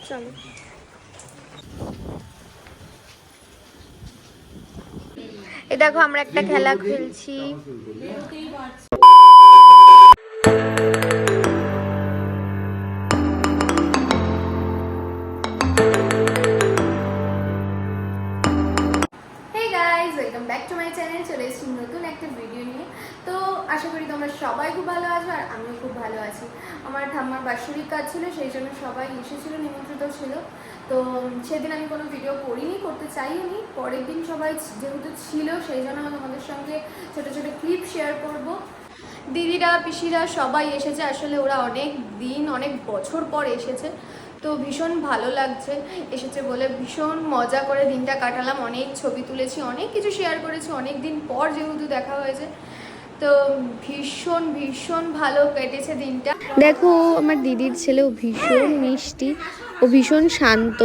চলো এই দেখো আমরা একটা খেলা খেলছি। চলে এসেছি নতুন একটা ভিডিও নিয়ে। তো আশা করি তোমরা সবাই খুব ভালো আছো আর আমিও খুব ভালো আছি। আমার ঠাম্মার বাৎসরিক কাজ ছিল, সেই জন্য সবাই এসেছিল, নিমন্ত্রিত ছিল। তো সেদিন আমি কোনো ভিডিও করিনি, করতে চাইনি। পরের দিন সবাই যেহেতু ছিল, সেই জন্য তোমাদের সঙ্গে ছোটো ছোটো ক্লিপ শেয়ার করব। দিদিরা পিসিরা সবাই এসেছে, আসলে ওরা অনেক দিন অনেক বছর পর এসেছে, তো ভীষণ ভালো লাগছে এসেছে বলে। ভীষণ মজা করে দিনটা কাটালাম, অনেক ছবি তুলেছি, অনেক কিছু শেয়ার করেছি, অনেক দিন পর যেহেতু দেখা হয়েছে, তো ভীষণ ভীষণ ভালো কেটেছে দিনটা। দেখো আমার দিদির ছেলেও ভীষণ মিষ্টি, ও ভীষণ শান্ত।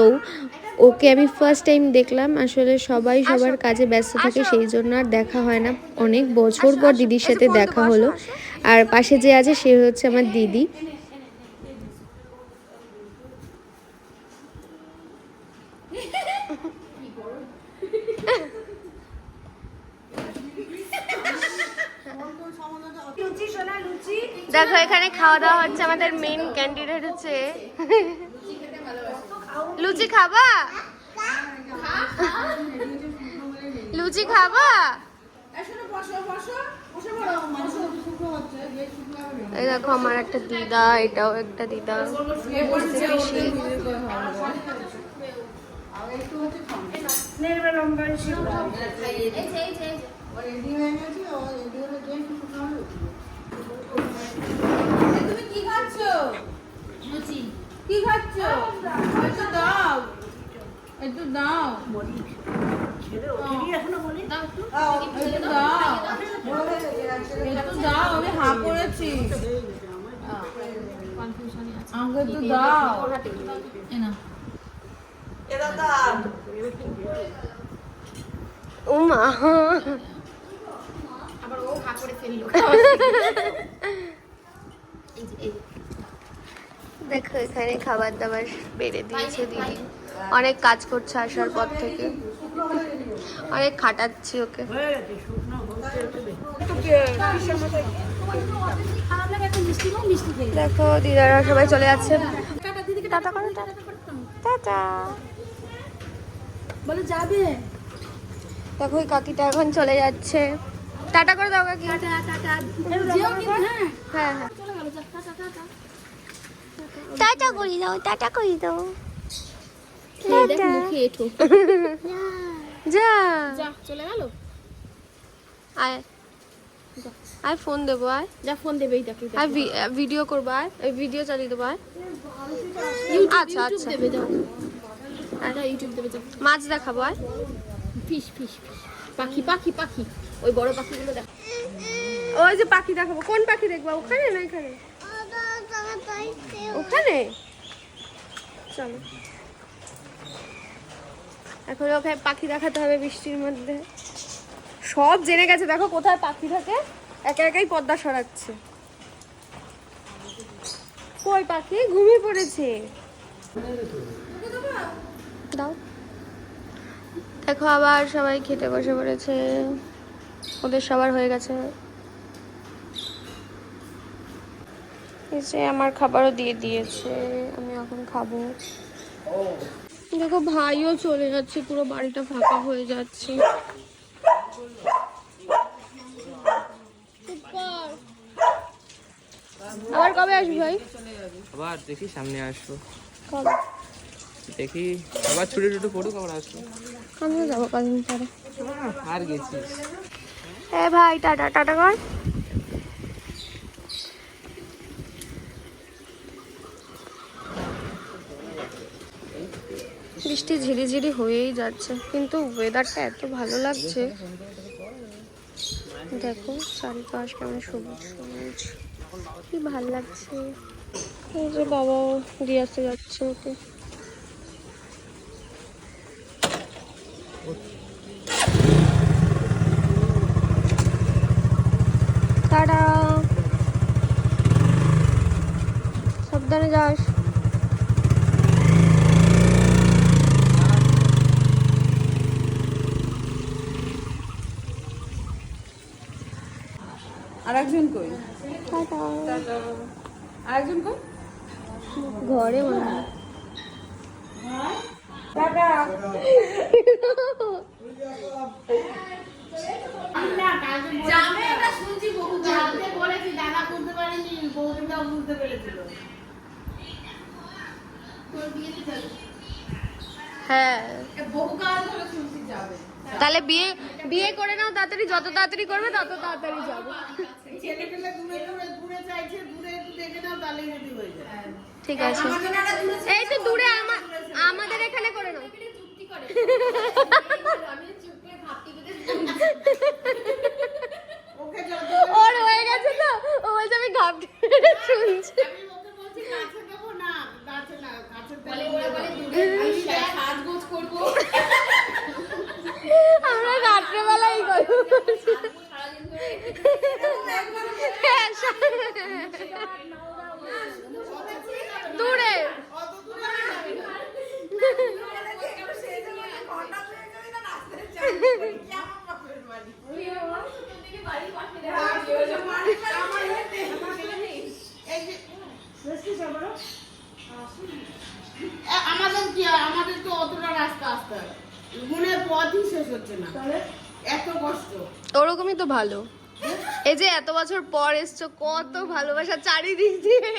ওকে আমি ফার্স্ট টাইম দেখলাম। আসলে সবাই সবার কাজে ব্যস্ত থাকে, সেই জন্য আর দেখা হয় না। অনেক বছর পর দিদির সাথে দেখা হলো। আর পাশে যে আছে সে হচ্ছে আমার দিদি। দেখো এখানে খাওয়া দাওয়া হচ্ছে, আমাদের মেইন ক্যান্ডিডেট হচ্ছে লুচি। খাবা? লুচি খাবা? এই দেখো আমার একটা দিদা, এটাও একটা দিদা। তুমি কি খাচ্ছ? লুচি। কি খাচ্ছ? একটু দাও, একটু দাও, একটু দাও, আমি হা করেছি। আমাকে একটু দাও। ও মা, আবার ও হা করে ফেললো। দেখো এখানে খাবার দাবার বেড়ে দিয়েছে দিদি। অনেক কাজ করছে আসার পর থেকে, অনেক খাটাচ্ছি ওকে। দেখো দিদারা সবাই চলে যাচ্ছে। টাটা করো, টাটা বলে যাবে। দেখো ওই কাকিটা এখন চলে যাচ্ছে। টাটা করে দাও কাকি। হ্যাঁ হ্যাঁ, টাটা করে দাও, টাটা করে দাও। যা চলে গেল। আয় আয়, ফোন দেবো, আয় যা ফোন দেবে। আয় ভিডিও করবো, আয় ভিডিও চালিয়ে দেবো, আয়। আচ্ছা আচ্ছা, দেবে যাও, ইউটিউব দেবে যাও। মাছ দেখাবো, আয়। ফিশ ফিশ ফিশ, পাখি পাখি পাখি, ওই বড় পাখিগুলো দেখ। ওই যে পাখি দেখাবো। কোন পাখি দেখবো? ওখানে না এখানে? ওখানে চলো। এখন ওখানে পাখি দেখাতে হবে বৃষ্টির মধ্যে। সব জেনে গেছে, দেখো কোথায় পাখি থাকে, একা একাই পর্দা সরাচ্ছে। কই পাখি? ঘুমিয়ে পড়েছে। দাও। দেখো আবার সবাই খেতে বসে পড়েছে, ওদের সবার হয়ে গেছে। এসে আমার খাবারও দিয়ে দিয়েছে, আমি এখন খাবো। দেখো ভাইও চলে যাচ্ছে, পুরো বাড়িটা ফাঁকা হয়ে যাচ্ছে। আবার কবে আসবি ভাই? আবার দেখি সামনে আসবো, কবে দেখি আবার ছুটি টুটি পড়ুক আবার আসবো। আমিও যাবো কদিন পরে। আর গেছিস? এ ভাই টাটা, টাটা কর। বৃষ্টি ঝিরিঝিরি হয়েই যাচ্ছে, কিন্তু ওয়েদারটা এত ভালো লাগছে। দেখো চারিপাশ কেমন সবুজ সবুজ, কি ভালো লাগছে। এই যে বাবা দিয়ে আসতে যাচ্ছে ওকে। টাটা। সাবধানে যাস। আরেকজন কই? আরেকজন কই? ঘরে মনে হয়। হ্যাঁ তাহলে বিয়ে বিয়ে করে নাও তাড়াতাড়ি, যত তাড়াতাড়ি করবে তত তাড়াতাড়ি যাবো। ঠিক আছে, এই তো দূরে আমাদের এখানে করে নাও। ওর হয়ে গেছে তো, ও বলছে আমি ঘাপটি শুনছি। আমরা রাত্রেবেলাই করবো। দূরে আমাদের কি, আমাদের তো অতটা রাস্তা আসতে মনের পথই শেষ হচ্ছে না, এত কষ্ট। ওরকমই তো ভালো। এই যে এত বছর পর এসছো, কত ভালোবাসা চারিদিক দিয়ে।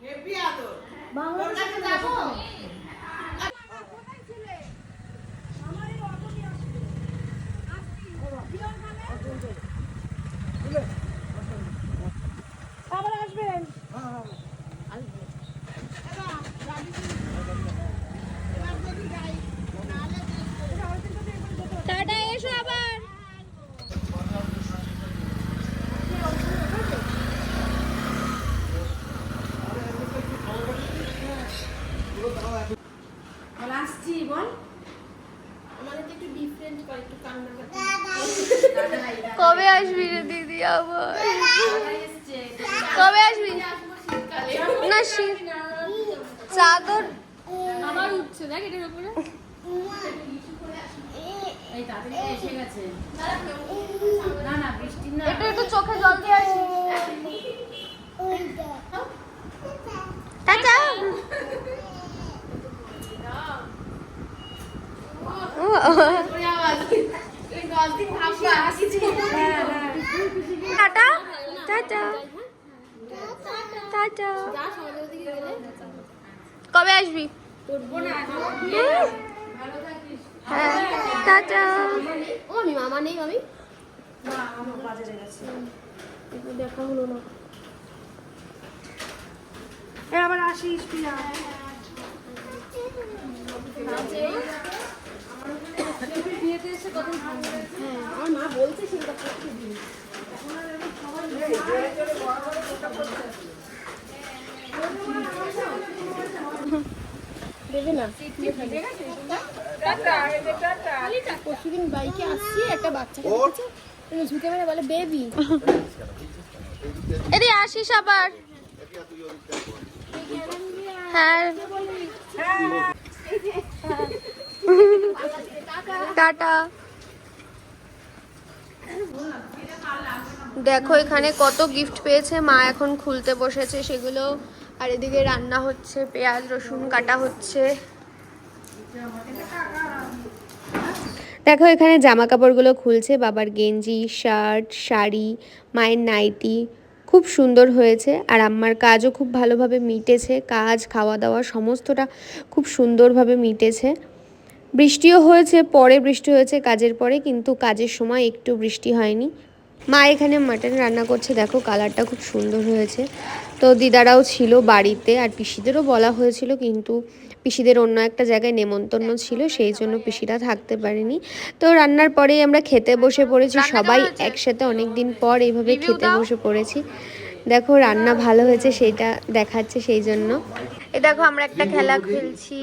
হেভি আদর। বাংলাদেশে যাবো। টাটা, এসো আবার। আসছি বল। আমাদের তো একটু ডিফারেন্ট করে, একটু কান্না করতে। কবে আসবি রে দিদি আবার? কবে আসবি? না শীত চাদর আবার উঠছে দেখ এটার উপরে। এই তাড়াতাড়ি এসে গেছে। না না বৃষ্টি না। একটু একটু চোখে জল দিয়ে আসি। টাটা। Tata tata tata. কবে আসবি? হ্যাঁ টাটা। ও আমি মামা নেই, আমি দেখা হলো না। আবার আসিস প্রিয়া। বিয়েতে এসে কত আমার মা বলছে সেটা দেবে না। পরশুদিন বাইকে আসছি, একটা বাচ্চাকে দেখেছে, ঝুঁকে মেরে বলে বেবি। এদিকে আসিস আবার। হ্যাঁ টাটা। দেখো এখানে কত গিফট পেয়েছে মা, এখন খুলতে বসেছে সেগুলো। আর এদিকে রান্না হচ্ছে, পেঁয়াজ রসুন কাটা হচ্ছে। দেখো এখানে জামা কাপড়গুলো খুলছে, বাবার গেঞ্জি, শার্ট, শাড়ি, মায়ের নাইটি খুব সুন্দর হয়েছে। আর আমার কাজও খুব ভালোভাবে মিটেছে, কাজ খাওয়া দাওয়া সমস্তটা খুব সুন্দরভাবে মিটেছে। বৃষ্টিও হয়েছে, পরে বৃষ্টি হয়েছে কাজের পরে, কিন্তু কাজের সময় একটু বৃষ্টি হয়নি। মা এখানে মাটন রান্না করছে, দেখো কালারটা খুব সুন্দর হয়েছে। তো দিদারাও ছিল বাড়িতে, আর পিসিদেরও বলা হয়েছিল, কিন্তু পিসিদের অন্য একটা জায়গায় নেমন্তন্ন ছিল, সেই জন্য পিসিরা থাকতে পারেনি। তো রান্নার পরেই আমরা খেতে বসে পড়েছি সবাই একসাথে, অনেক দিন পর এইভাবে খেতে বসে পড়েছি। দেখো রান্না ভালো হয়েছে সেইটা দেখাচ্ছে, সেই জন্য। দেখো আমরা একটা খেলা খেলছি,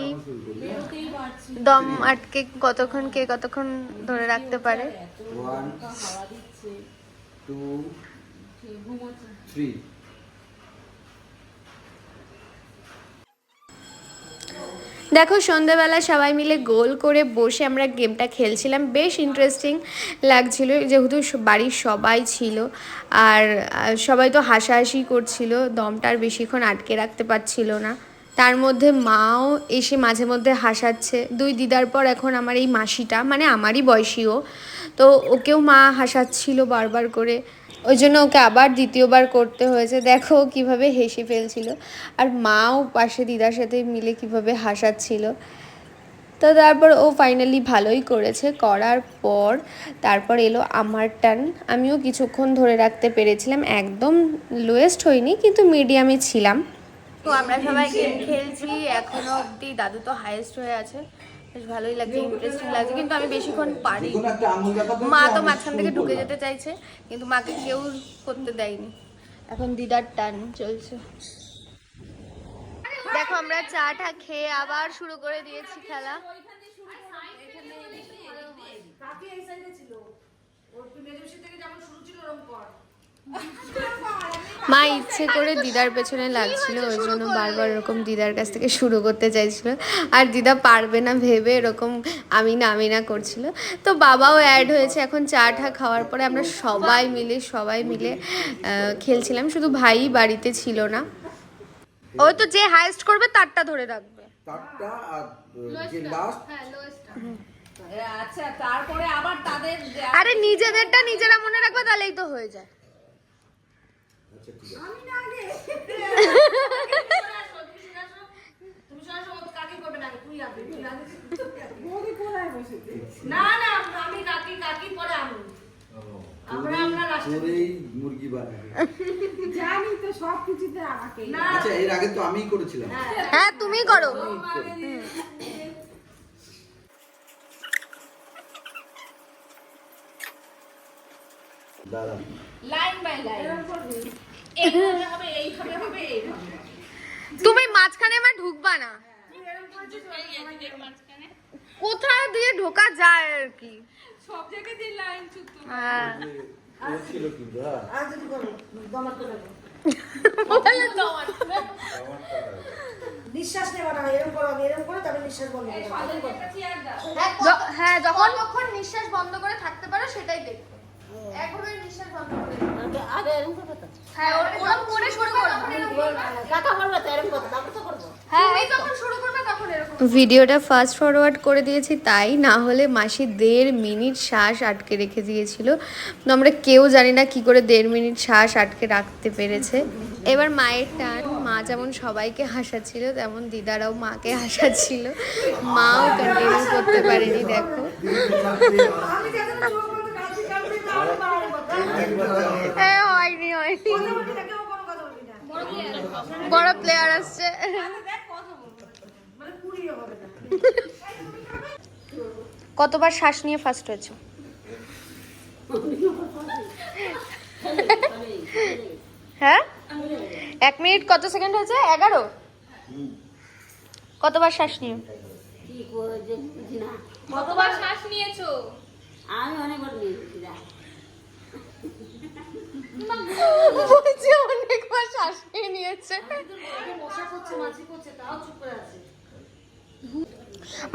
দম আটকে কতক্ষণ কে কতক্ষণ ধরে রাখতে পারে। 1 2 3 দেখো সন্ধ্যাবেলা সবাই মিলে গোল করে বসে আমরা গেমটা খেলছিলাম, বেশ ইন্টারেস্টিং লাগছিল যেহেতু বাড়ির সবাই ছিল। আর সবাই তো হাসাহাসি করছিল, দমটা আর বেশিক্ষণ আটকে রাখতে পারছিল না। তার মধ্যে মাও এসে মাঝে মধ্যে হাসাচ্ছে। দুই দিদার পর এখন আমার এই মাসিটা, মানে আমারই বয়সীও, তো ওকেও মা হাসাচ্ছিল বারবার করে, ওই জন্য ওকে আবার দ্বিতীয়বার করতে হয়েছে। দেখো কিভাবে হেসে ফেলছিল, আর মাও পাশে দিদার সাথে মিলে কিভাবে হাসাচ্ছিল। তো তারপর ও ফাইনালি ভালোই করেছে। করার পর তারপর এলো আমার টার্ন। আমিও কিছুক্ষণ ধরে রাখতে পেরেছিলাম, একদম লোয়েস্ট হয়নি কিন্তু মিডিয়ামে ছিলাম। তো আমরা সবাই গেম খেলছি এখনো অবধি। দাদু তো হাইয়েস্ট হয়ে আছে, বেশ ভালোই লাগছে, ইন্টারেস্টিং লাগছে, কিন্তু আমি বেশিক্ষণ পারি। কোনো একটা আঙুল দেখাবে, মা তো মাঝখান থেকে ঢুকে যেতে চাইছে, কিন্তু মাকে কেউ করতে দেয়নি। এখন দিদার টান চলছে। দেখো আমরা চাটা খেয়ে আবার শুরু করে দিয়েছি খেলা। মা ইচ্ছে করে দিদার পেছনে লাগছিল, ওই জন্য বারবার এরকম দিদার কাছ থেকে শুরু করতে চাইছিল, আর দিদা পারবে না ভেবে এরকম আমি না করছিল। তো বাবাও অ্যাড হয়েছে। এখন চা খাওয়ার পরে আমরা সবাই মিলে খেলছিলাম, শুধু ভাই বাড়িতে ছিল না। ওই তো যে হাইয়েস্ট করবে তারটা ধরে রাখবে, তারটা আর যে লাস্ট। আচ্ছা তারপরে আবার তাদের আরে নিজেদেরটা নিজেরা মনে রাখবে, তাহলেই তো হয়ে যায়। আচ্ছা ঠিক আছে, আমি না আগে তুমি সরাসরি ও কাকি করবে না, তুই আগে বৌদি কোথায় বসে? না না আমি কাকি পরে আমি আমরা লাস্টে তোরেই মুরগি বানাবে। জানি তো সব কিছুতে আমাকে। না আচ্ছা এর আগে তো আমিই করেছিলাম। হ্যাঁ তুমি করো। দাঁড়া, লাইন বাই লাইন এইভাবে হবে এইভাবে হবে এইভাবে তুমি মাঝখানে আমার ঢুকবা না, তুই এরকম করছিস এই মাঝখানে কোথায় দিয়ে ঢোকা যায় আর কি। সব জায়গায় দিয়ে লাইন চুক্ত। হ্যাঁ ও ছিল কিন্তু হ্যাঁ। আর যদি করো দমাত করে নিঃশ্বাস নেওয়া না, এরকম করে তারপরে নিঃশ্বাস বন্ধ করো। হ্যাঁ যখন নিঃশ্বাস বন্ধ করে থাকতে পারো সেটাই দেখো, একভাবে নিঃশ্বাস বন্ধ করে আগে এরকম করো তো হ্যাঁ ওরকম করে শুরু করো, কাকা করবে তো এরকম করতে তারপর তো করবো। হ্যাঁ এই যখন শুরু করবে তখন এরকম। ভিডিওটা ফাস্ট ফরওয়ার্ড করে দিয়েছি, তাই না হলে মাসি 1.5 মিনিট শ্বাস আটকে রেখে দিয়েছিল। তো আমরা কেউ জানি না কি করে 1.5 মিনিট শ্বাস আটকে রাখতে পেরেছে। এবার মায়ের টান। মা যেমন সবাইকে হাসাচ্ছিল, তেমন দিদারাও মাকে হাসাচ্ছিল। মাও কন্টিনিউ করতে পারেনি, দেখো হয়নি বড় প্লেয়ার আসছে। কতবার শ্বাস নিয়ে ফার্স্ট হয়েছে? হ্যাঁ 1 মিনিট কত সেকেন্ড হয়েছে? 11। কতবার শ্বাস নিয়ে? কতবার শ্বাস নিয়েছো? আমি অনেকবার নিয়েছি বলছে অনেকবার শ্বাস নিয়ে নিয়েছে। মশা করছে মাছি করছে তাও চুপ করে আছে।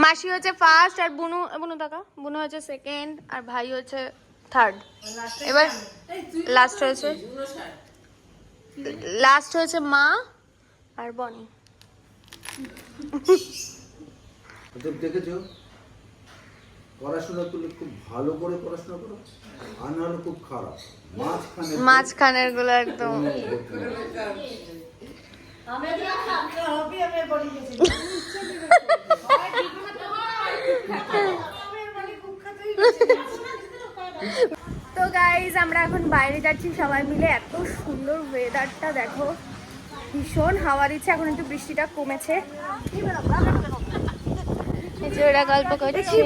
মাসি হচ্ছে ফার্স্ট, আর বুনু টাকা বুনু হচ্ছে সেকেন্ড, আর ভাই হচ্ছে থার্ড। এবার লাস্ট হয়েছে মা আর বনি। তো দেখেছো, পড়াশোনা করলে খুব ভালো করে পড়াশোনা করো, আর না হলে খুব খারাপ। মাঝখানের গুলো একদম তো গাইজ আমরা এখন বাইরে যাচ্ছি সবাই মিলে। এত সুন্দর ওয়েদারটা দেখো, ভীষণ হাওয়া দিচ্ছে। এখন একটু বৃষ্টিটা কমেছে। এই যে ওরা গল্প করছে।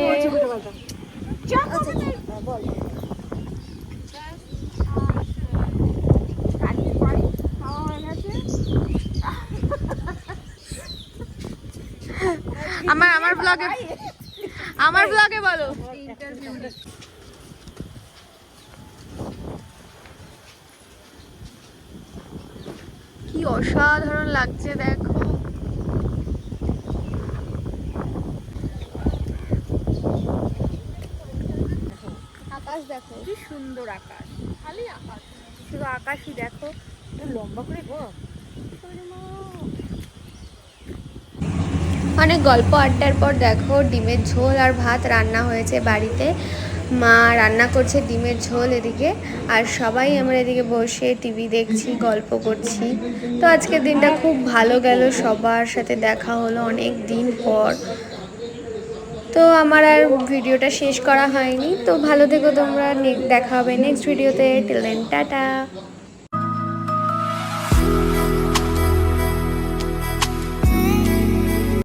আমার ব্লগে বলো। কি অসাধারণ লাগছে দেখো। আকাশ দেখো কি সুন্দর আকাশ, খালি আকাশ, শুধু আকাশই দেখো, লম্বা করে গো। অনেক গল্প আড্ডার পর দেখো ডিমের ঝোল আর ভাত রান্না হয়েছে বাড়িতে। মা রান্না করছে ডিমের ঝোল এদিকে, আর সবাই আমরা এদিকে বসে টিভি দেখছি, গল্প করছি। তো আজকের দিনটা খুব ভালো গেল, সবার সাথে দেখা হলো অনেক দিন পর। তো আমার আর ভিডিওটা শেষ করা হয়নি। তো ভালো থেকো তোমরা, দেখা হবে নেক্সট ভিডিওতে। Till then tata.